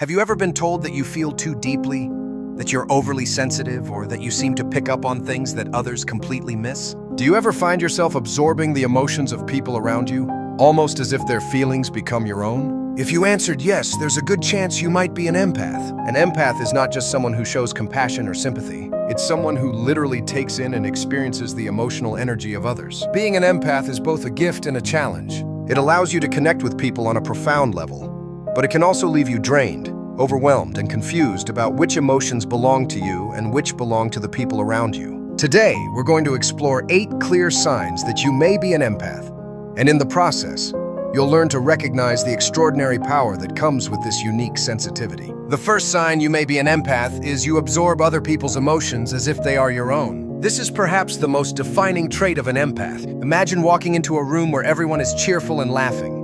Have you ever been told that you feel too deeply, that you're overly sensitive, or that you seem to pick up on things that others completely miss? Do you ever find yourself absorbing the emotions of people around you, almost as if their feelings become your own? If you answered yes, there's a good chance you might be an empath. An empath is not just someone who shows compassion or sympathy. It's someone who literally takes in and experiences the emotional energy of others. Being an empath is both a gift and a challenge. It allows you to connect with people on a profound level, but it can also leave you drained, overwhelmed, and confused about which emotions belong to you and which belong to the people around you. Today, we're going to explore 8 clear signs that you may be an empath, and in the process, you'll learn to recognize the extraordinary power that comes with this unique sensitivity. The first sign you may be an empath is you absorb other people's emotions as if they are your own. This is perhaps the most defining trait of an empath. Imagine walking into a room where everyone is cheerful and laughing.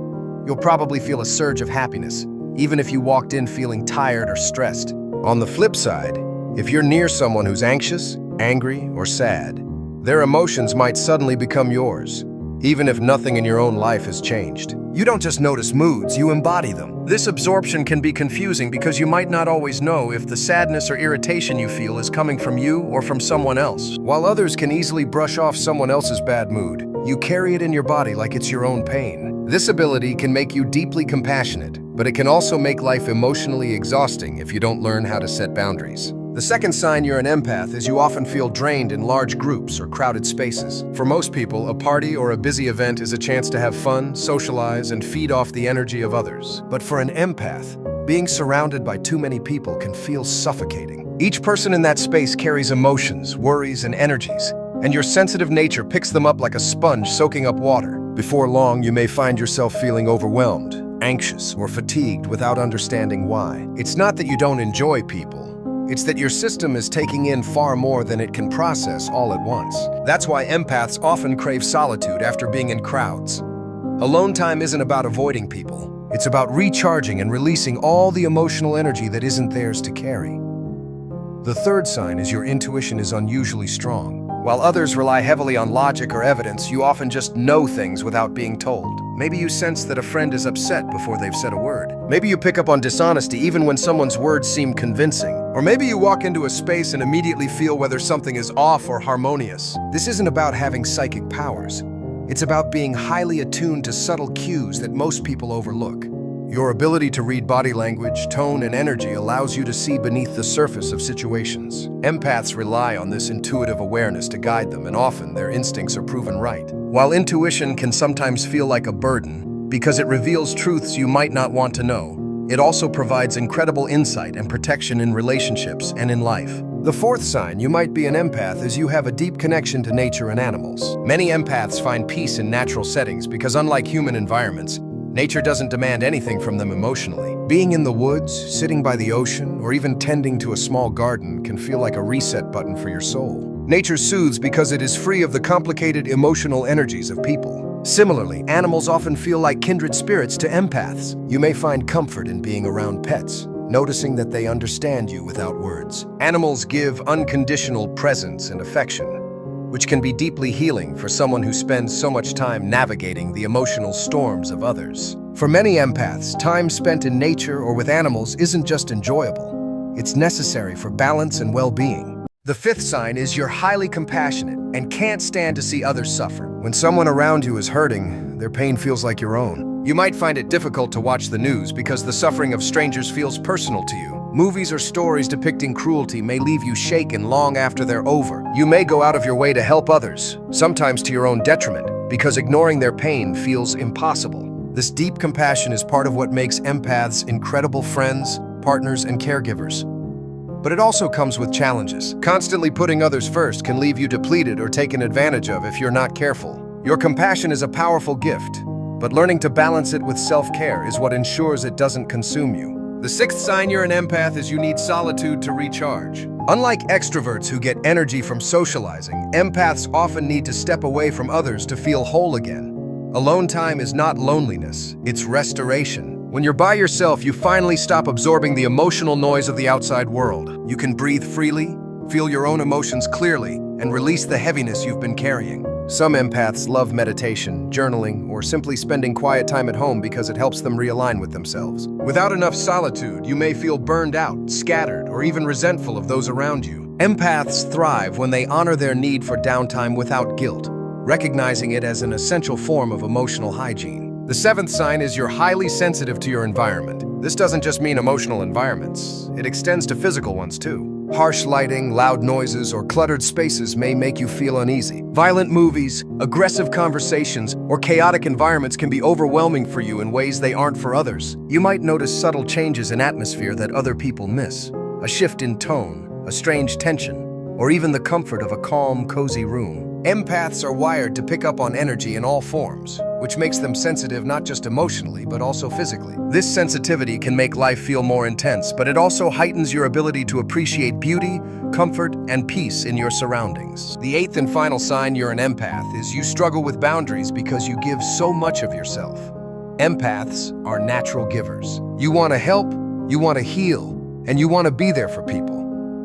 You'll probably feel a surge of happiness, even if you walked in feeling tired or stressed. On the flip side, if you're near someone who's anxious, angry, or sad, their emotions might suddenly become yours, even if nothing in your own life has changed. You don't just notice moods, you embody them. This absorption can be confusing because you might not always know if the sadness or irritation you feel is coming from you or from someone else. While others can easily brush off someone else's bad mood, you carry it in your body like it's your own pain. This ability can make you deeply compassionate, but it can also make life emotionally exhausting if you don't learn how to set boundaries. The second sign you're an empath is you often feel drained in large groups or crowded spaces. For most people, a party or a busy event is a chance to have fun, socialize, and feed off the energy of others. But for an empath, being surrounded by too many people can feel suffocating. Each person in that space carries emotions, worries, and energies, and your sensitive nature picks them up like a sponge soaking up water. Before long, you may find yourself feeling overwhelmed, anxious, or fatigued without understanding why. It's not that you don't enjoy people. It's that your system is taking in far more than it can process all at once. That's why empaths often crave solitude after being in crowds. Alone time isn't about avoiding people. It's about recharging and releasing all the emotional energy that isn't theirs to carry. The third sign is your intuition is unusually strong. While others rely heavily on logic or evidence, you often just know things without being told. Maybe you sense that a friend is upset before they've said a word. Maybe you pick up on dishonesty even when someone's words seem convincing. Or maybe you walk into a space and immediately feel whether something is off or harmonious. This isn't about having psychic powers. It's about being highly attuned to subtle cues that most people overlook. Your ability to read body language, tone, and energy allows you to see beneath the surface of situations. Empaths rely on this intuitive awareness to guide them, and often their instincts are proven right. While intuition can sometimes feel like a burden, because it reveals truths you might not want to know, it also provides incredible insight and protection in relationships and in life. The fourth sign you might be an empath is you have a deep connection to nature and animals. Many empaths find peace in natural settings because, unlike human environments, nature doesn't demand anything from them emotionally. Being in the woods, sitting by the ocean, or even tending to a small garden can feel like a reset button for your soul. Nature soothes because it is free of the complicated emotional energies of people. Similarly, animals often feel like kindred spirits to empaths. You may find comfort in being around pets, noticing that they understand you without words. Animals give unconditional presence and affection, which can be deeply healing for someone who spends so much time navigating the emotional storms of others. For many empaths, time spent in nature or with animals isn't just enjoyable. It's necessary for balance and well-being. The fifth sign is you're highly compassionate and can't stand to see others suffer. When someone around you is hurting, their pain feels like your own. You might find it difficult to watch the news because the suffering of strangers feels personal to you. Movies or stories depicting cruelty may leave you shaken long after they're over. You may go out of your way to help others, sometimes to your own detriment, because ignoring their pain feels impossible. This deep compassion is part of what makes empaths incredible friends, partners, and caregivers. But it also comes with challenges. Constantly putting others first can leave you depleted or taken advantage of if you're not careful. Your compassion is a powerful gift, but learning to balance it with self-care is what ensures it doesn't consume you. The sixth sign you're an empath is you need solitude to recharge. Unlike extroverts who get energy from socializing, empaths often need to step away from others to feel whole again. Alone time is not loneliness, it's restoration. When you're by yourself, you finally stop absorbing the emotional noise of the outside world. You can breathe freely, feel your own emotions clearly, and release the heaviness you've been carrying. Some empaths love meditation, journaling, or simply spending quiet time at home because it helps them realign with themselves. Without enough solitude, you may feel burned out, scattered, or even resentful of those around you. Empaths thrive when they honor their need for downtime without guilt, recognizing it as an essential form of emotional hygiene. The seventh sign is you're highly sensitive to your environment. This doesn't just mean emotional environments, it extends to physical ones too. Harsh lighting, loud noises, or cluttered spaces may make you feel uneasy. Violent movies, aggressive conversations, or chaotic environments can be overwhelming for you in ways they aren't for others. You might notice subtle changes in atmosphere that other people miss. A shift in tone, a strange tension, or even the comfort of a calm, cozy room. Empaths are wired to pick up on energy in all forms, which makes them sensitive not just emotionally, but also physically. This sensitivity can make life feel more intense, but it also heightens your ability to appreciate beauty, comfort, and peace in your surroundings. The eighth and final sign you're an empath is you struggle with boundaries because you give so much of yourself. Empaths are natural givers. You want to help, you want to heal, and you want to be there for people.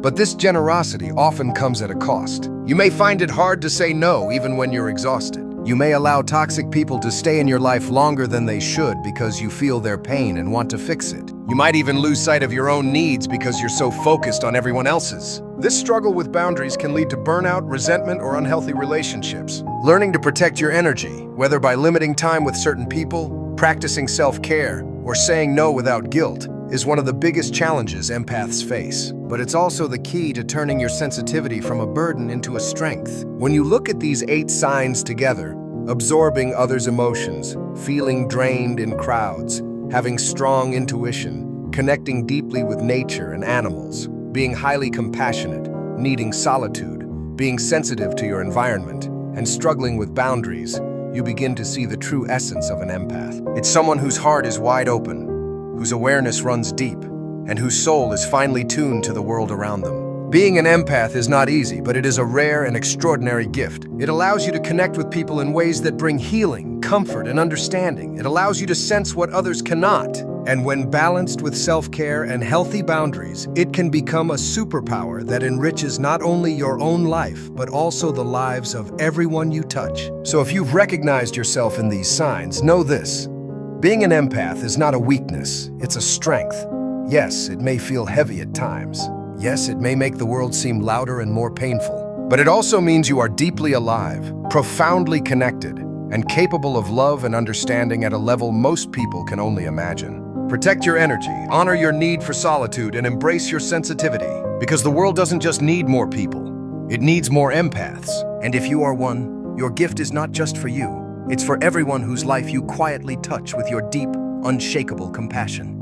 But this generosity often comes at a cost. You may find it hard to say no even when you're exhausted. You may allow toxic people to stay in your life longer than they should because you feel their pain and want to fix it. You might even lose sight of your own needs because you're so focused on everyone else's. This struggle with boundaries can lead to burnout, resentment, or unhealthy relationships. Learning to protect your energy, whether by limiting time with certain people, practicing self-care, or saying no without guilt, is one of the biggest challenges empaths face. But it's also the key to turning your sensitivity from a burden into a strength. When you look at these 8 signs together, absorbing others' emotions, feeling drained in crowds, having strong intuition, connecting deeply with nature and animals, being highly compassionate, needing solitude, being sensitive to your environment, and struggling with boundaries, you begin to see the true essence of an empath. It's someone whose heart is wide open, whose awareness runs deep, and whose soul is finely tuned to the world around them. Being an empath is not easy, but it is a rare and extraordinary gift. It allows you to connect with people in ways that bring healing, comfort, and understanding. It allows you to sense what others cannot. And when balanced with self-care and healthy boundaries, it can become a superpower that enriches not only your own life, but also the lives of everyone you touch. So if you've recognized yourself in these signs, know this. Being an empath is not a weakness, it's a strength. Yes, it may feel heavy at times. Yes, it may make the world seem louder and more painful. But it also means you are deeply alive, profoundly connected, and capable of love and understanding at a level most people can only imagine. Protect your energy, honor your need for solitude, and embrace your sensitivity. Because the world doesn't just need more people, it needs more empaths. And if you are one, your gift is not just for you. It's for everyone whose life you quietly touch with your deep, unshakable compassion.